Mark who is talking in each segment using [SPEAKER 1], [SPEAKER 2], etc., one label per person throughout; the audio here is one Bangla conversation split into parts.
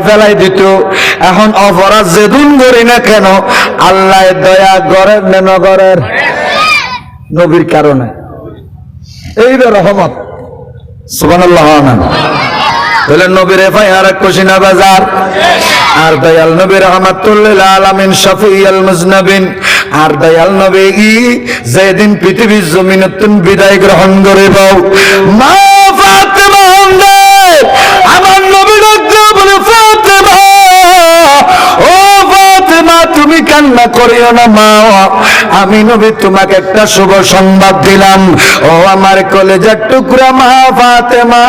[SPEAKER 1] ফেলাই দিত। এখন অপরাধ যেদিন করি না কেন আল্লাহ দয়া করেন না নগরের নবীর কারণে এইবার রহমত সুবহানাল্লাহ না বলে নবীর এফআইআর কুশিনা বাজার আর দয়াল নবী রাহমাতুল লিল আলামিন শাফিউল মুজনাবিন আর দয়াল নবী যেদিন পৃথিবীর জমিনতুন বিদায় গ্রহণ করিব মা ফাতেমা আমার নবী ডাকতে বলে ফাতেমা ও ফাতেমা তুমি কান্না করিও না মা আমি নবী তোমাকে একটা শুভ সংবাদ দিলাম ও আমার কলেজার টুকরা মা ফাতেমা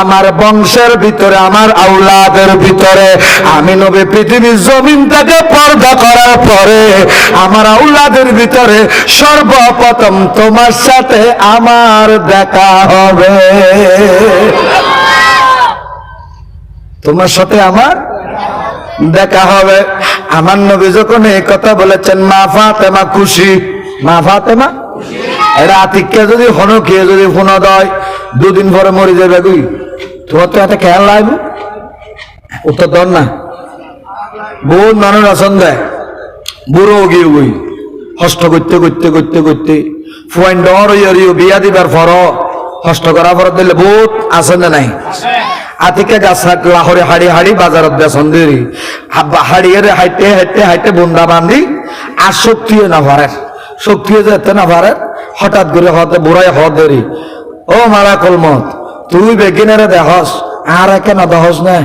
[SPEAKER 1] আমার বংশের ভিতরে আমার আওলাদের ভিতরে আমি নবী পৃথিবীর জমিনটাকে পর্দা করার পরে আমার আওলাদের ভিতরে সর্বপ্রথম তোমার সাথে আমার দেখা হবে তোমার সাথে আমার দেখা হবে আমার নবী যখন এই কথা বলেছেন মা ফাতেমা খুশি মা ফাতেমা এরা আতিককে যদি হনো খেয়ে যদি ফোন দেয় দুদিন পরে মরে যাবে গুই তোমার তো এত খেয়াল লাগবে উত্তর দর না বহুত মানুষ আসন দেয় বুড়ো গিয়ে গুই হস্ত করতে করতে করতে করতে ফুয়াইন ডর বিয়া দিবার ফর হস্ত করার পর দিলে বহুত আসন নাই আতিকে গাছ লাহরে হাড়ি হাড়ি বাজারত বেসন দেরি হাড়িয়ে হাইটে হাইটে হাইটে বন্ধা বান্ধি আর শক্তিও না ভরে শক্তিও যেতে না ভরে হঠাৎ করে হতে বুড়াই হ দেরি ও মারা কলমত তুই বেগিনারে দেখস আর একে না দহস না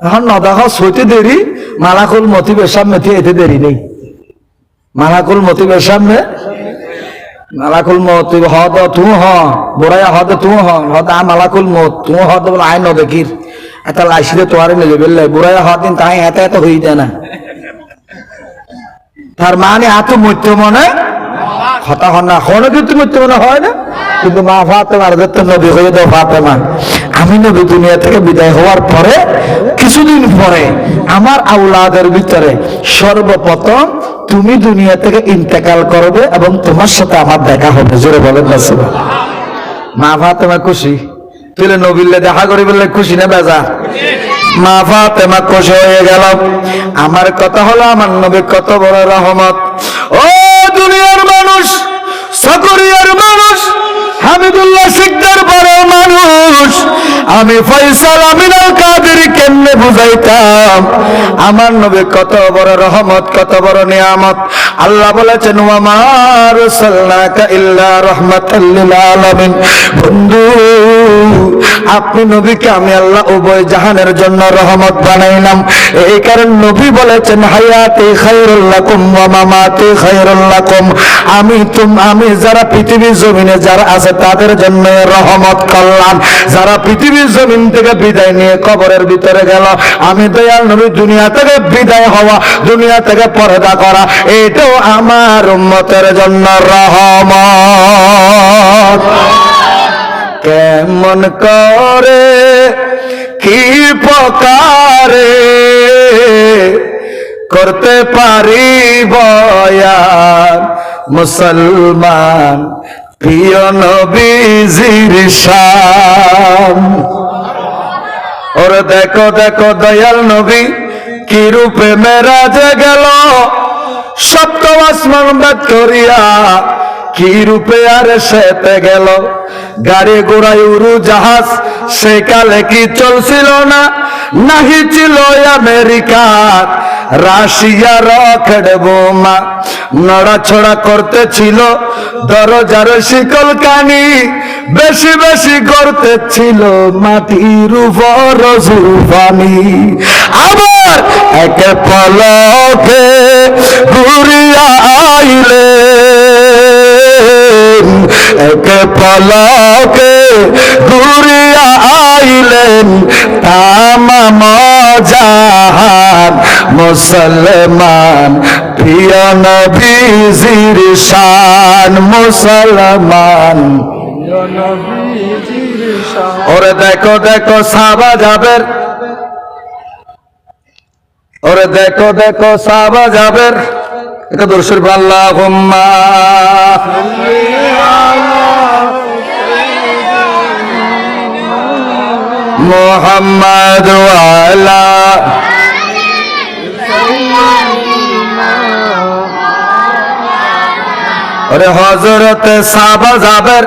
[SPEAKER 1] এখন নদাহস হইতে দেরি মালাকুল মতিবের সামনে এতে দেরি নেই মালাকুল মতিবের সামনে মালাকুল মত হদ তু হ বুড়াইয়া হদ তু হদ আ মালাকুল মত তু হদ বলে আয় ন দেখির এটা লাইসিরে তোয়ারে নেবে বললে বুড়াইয়া হদ দিন তাই এত এত হয়ে যায় না তার মানে এত মৃত্য মনে কথা হন না হন কিন্তু মৃত্যু মনে হয় না কিন্তু মা ফাতেমার তো নবী হয়ে দাও ফাতেমা আমি নবী দুনিয়া থেকে বিদায় হওয়ার পরে কিছুদিন পরে আমার আওলাদের ভিতরে সর্বপ্রথম তুমি দুনিয়া থেকে ইন্তেকাল করবে এবং তোমার সাথে আমার দেখা হবে জোরে বলেন না মা ফাতেমা খুশি তুলে নবীলে দেখা করি বললে খুশি না বেজা মা ফাতেমা খুশি হয়ে গেল আমার কথা হলো আমার নবী কত বড় রহমত ও দুনিয়ার মানুষ সকরিয়ার মানুষ হামিদুল্লাহ সিকদার বড় মানুষ আমি ফয়সাল আমিনুল কাদের কেমনে বুঝাইতাম আমার নবী কত বড় রহমত কত বড় নিয়ামত আল্লাহ বলেছেন ওয়া মা আরসালনাকা ইল্লা রাহমাতাল লিল আলামিন বন্ধু আপনি নবীকে আমি আল্লাহ উভয় জাহানের জন্য রহমত বানাইলাম এই কারণে নবী বলেছেন হায়াতি খায়রুল লাকুম ওয়া মামাতি খায়রুল লাকুম আমি যারা পৃথিবীর জমিনে যারা আছে তাদের জন্য রহমত করলাম যারা পৃথিবীর জমিন থেকে বিদায় নিয়ে কবরের ভিতরে গেল আমি দয়াল নবী দুনিয়া থেকে বিদায় হওয়া দুনিয়া থেকে পর্দা করা এটাও আমার উম্মতের জন্য রহমত কেমন করে কি প্রকারে করতে পারি বয়ান মুসলমান প্রিয় নবীজির শান ওরে দেখো দেখো দয়াল নবী কি রূপে মেরাজে গেল সপ্তম আসমান ভেদ করিয়া কি রূপে আর সেতে গেল গাড়ি ঘোড়ায় উড়ু জাহাজ সে কালে কি চলছিল না নাহি ছিল আমেরিকা রাশিয়া রকেট বোমা নড়াছড়া করতেছিল দরজার শিকল কানি বেশি বেশি করতেছিল মাটির উপর জুলফানি আবার একে পলকে ঘুরিয়া আইলে একে পলকে ঘুরিয়া আইলেন তামাম জাহান মুসলমান প্রিয় নবীজির শান মুসলমান ওরে দেখো দেখো সাহাবা জাবের ওরে দেখো দেখো সাহাবা জাবের এটা দর্শন আল্লাহুম্মা মুহাম্মাদ ওয়ালা ওরে হযরতে সাহাবা যাবের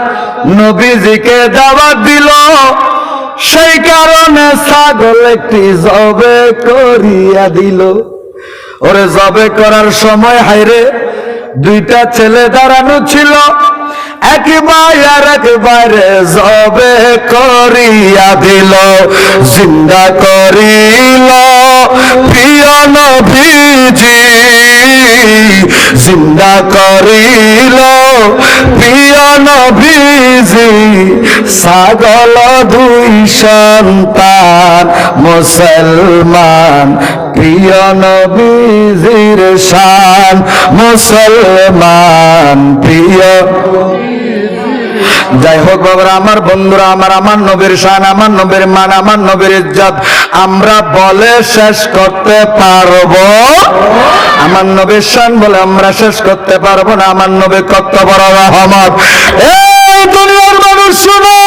[SPEAKER 1] নবীজিকে দাওয়াত দিল, সেই কারণে ছাগল একটি জবে করিয়া দিল। ওরে জবে করার সময় হায়রে দুইটা ছেলে দাঁড়ানো ছিল, এক ভাই আর এক বাইরে জবে করিয়া দিল, জিন্দা করিল প্রিয় নবীজি, জিন্দা করিল প্রিয় নবীজি, ছাগল দুই সন্তান মুসলমান, প্রিয় নবীজির শান মুসলমান, প্রিয়। যাই হোক বাবারা, আমার বন্ধুরা, আমার নবীর শান, আমার নবীর মান, আমার নবীর ইজ্জত আমরা বলে শেষ করতে পারবো? আমার নবীর শান বলে আমরা শেষ করতে পারবো না। আমার নবী কত বড় রহমত। এই দুনিয়ার মানুষ শুনো,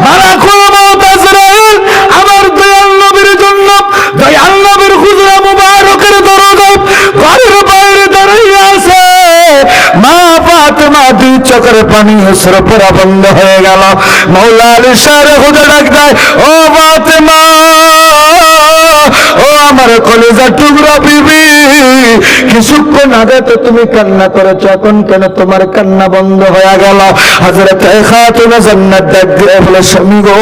[SPEAKER 1] মালাকুল মউত আজরাইল আমার দয়াল নবীর জন্য, দয়াল নবীর হুজরা মুবারকের দরজায় ঘরের বাইরে দাঁড়িয়ে আছে। মা ফাতেমা দুই চোখের পানি অশ্রু পড়া বন্ধ হয়ে গেল। মৌলা আলী শাহ হুজুর ডাক দেয়, ও ফাতেমা, ও আমার কলিজার টুকরা বিবি, কিছুক্ষণ আগে তো তুমি কান্না করেছো, এখন কেন তোমার কান্না বন্ধ হয়ে গেল? হযরত খাতুন জান্নাত ডাক দিয়ে বলে, স্বামী গো,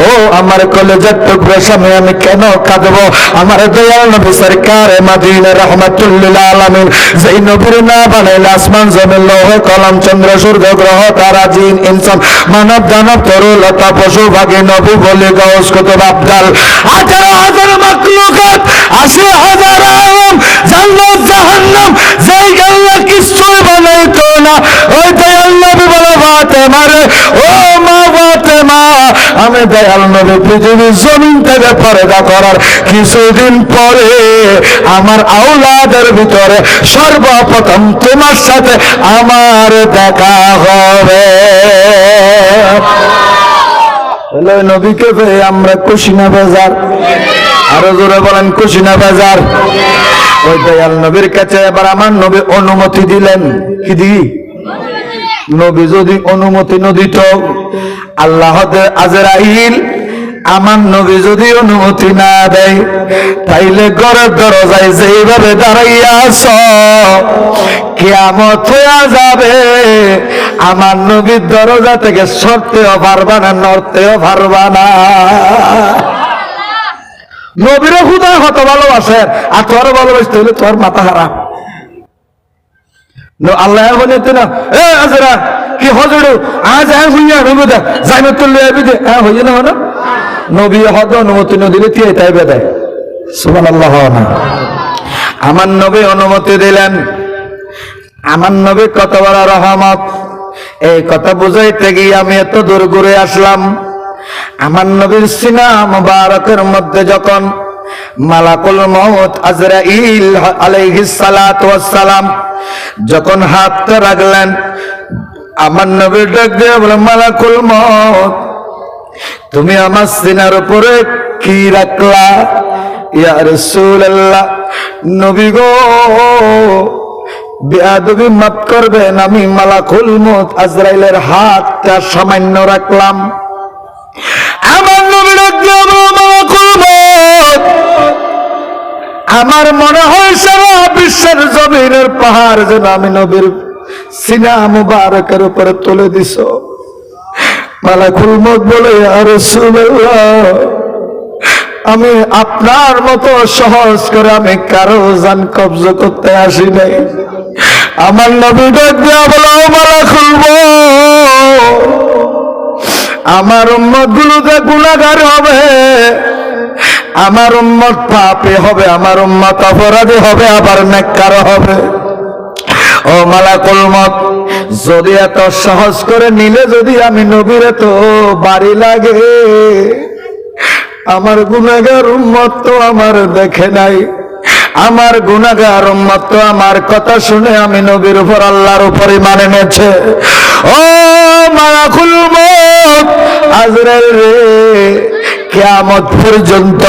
[SPEAKER 1] ও আমার কলিজার টুকরা স্বামী, আমি কেন কাঁদবো? আমার দয়াল নবী সরকার মদিনা রাহমাতুল লিল আলামিন, যেই নবীর না বানাইলে আসমান জমিন লৌহ কলম চন্দ্র সূর্য গ্রহ তারা জিন ইনসান মানব দানব তরুলতা পশু ভাগে নবী বলে গাউস কুতুব আফজাল, 18,000 মাখলুকাত, 80,000 আলম, জান্নাত জাহান্নাম, যেই আল্লাহ কিছুই বানাইতো না, ওই দয়াল নবী বলে, ফাতেমা রে, ও মা ফাতেমা, আমি দয়াল নবী পৃথিবীর জমিন থেকে পর্দা করার কিছুদিন পরে আমার আওলাদের ভিতরে সর্বপ্রথম তোমার সাথে আমার দেখা হবে। নবীকে পেয়ে আমরা খুশি না বেজার? আরো জোরে বলেন, খুশি না বেজার? ওই দয়াল নবীর কাছে এবার আমার নবী অনুমতি দিলেন। কি দি? নবী যদি অনুমতি ন দিত, আল্লাহ আজরাইল আমার নবী যদি অনুমতি না দেয়, তাইলে ঘরের দরজায় যেইভাবে দাঁড়াইয়া আছো, কিয়ামত হইয়া যাবে, আমার নবীর দরজা থেকে সরতেও পারবা না, নড়তেও পারবা না। নবীরে খুদা হত ভালোবাসেন, আর তোর ভালোবাসতে হলে তোর মাথা হারা। আল্লাহ বলেন না, এ আজরা কি হজর আজ হইয়া নবী দা জাইমত করলে দে হইয়া না না, নবী হদ অনুমতি ন দিলে তুই তাই বেদায়। সুবহানাল্লাহ। আমার নবী অনুমতি দিলেন। আমার নবী কত বড় রহমত, এই কথা বুঝাইতে গিয়ে আমি এত দূর ঘুরে আসলাম। আমার নবীর সিনা মুবারকের মধ্যে যখন মালাকুল মউত আজরাইল আলাইহিস সালাতু ওয়াস সালাম যখন হাতটা রাখলেন, আমার নবী ডাক দিয়ে বলে, মালাকুল মউত, তুমি আমার সিনার উপরে কি রাখলা? ইয়া রাসূলুল্লাহ, নবী গো, বেয়াদবি মাফ করবেন, আমি মালাকুল মউত আজরাইলের হাতটা সামান্য রাখলাম। আমার নবী ডাক দিয়ে বলে, মালাকুল মউত, আমার মনে হয় সারা বিশ্বের জমিনের পাহাড় যেন আমি নবীর সিনা মুবারকের উপরে তুলে দিছ। মালাকুল মউত বলে, ইয়া রাসূলুল্লাহ, আমি আপনার মতো সহজ করে আমি কারো জান কবজা করতে আসি নাই। আমার নবী ডাক দিয়া বলে, ও মালাকুল মউত, আমার উম্মত গুলো যে গুনাহগার হবে, আমার উম্মত পাপী হবে, আমার উম্মত অপরাধী হবে, আবার নেককার হবে। ও মালাকুল মউত, যদি এত সহজ করে নিলে যদি আমি নবীর তো বাড়ি লাগে, আমার গুনাহগার উম্মত তো আমার দেখে নাই, আমার গুনাহগার উম্মত তো আমার কথা শুনে আমি নবীর উপর আল্লাহর উপর ঈমান এনেছে। ও মালাকুল মউত আজরাইল রে, কিয়ামত পর্যন্ত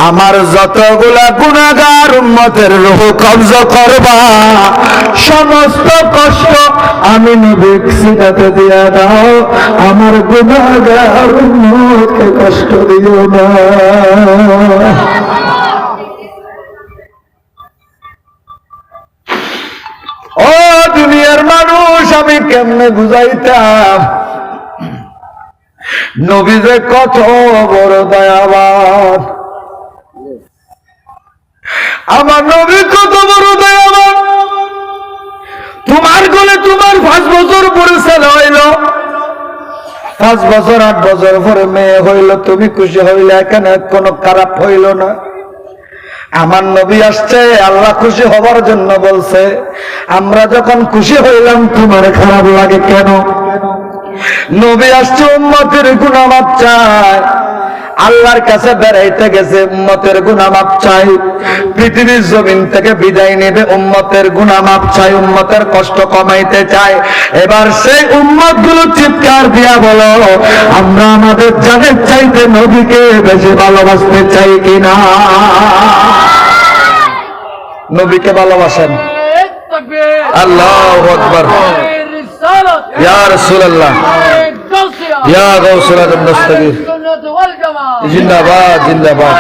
[SPEAKER 1] আমার যতগুলা গুনাহগার উম্মতের রূহ কবজা করবা, সমস্ত কষ্ট আমি নবী সিনাতে দিয়া দাও, আমার গুনাহগার উম্মতকে কষ্ট দিও না। ও দুনিয়ার মানুষ, আমি কেমনে বুঝাইতাম নবী যে কত বড় দয়াবান, আমার নবী কত বড় দয়াবান। তোমার কোলে তোমার 5 বছর পরে ছেলে হইল, 5 বছর 8 বছর পরে মেয়ে হইল, তুমি খুশি হইলে, এখানে কোনো খারাপ হইল না। আমার নবী আসছে, আল্লাহ খুশি হবার জন্য বলছে, আমরা যখন খুশি হইলাম তোমার খারাপ লাগে কেন? নবী আসছে উম্মতের গুনাহ মাফ চায়, আল্লাহর কাছে বেড়াইতে গেছে, উম্মতের গুনাহ মাফ চাই, পৃথিবীর জমিন থেকে বিদায় নেবে, উম্মতের গুনাহ মাফ চাই, উম্মতের কষ্ট কমাইতে চায়। এবার সেই উম্মত গুলো চিৎকার দিয়া বলো, আমরা আমাদের জানের চাইতে নবীকে বেশি ভালোবাসতে চাই কিনা? নবীকে ভালোবাসেন? আল্লাহু আকবার। ইয়া রাসূলুল্লাহ, ইয়া গাউসুল আজম দস্তগীর, জিন্দাবাদ জিন্দাবাদ।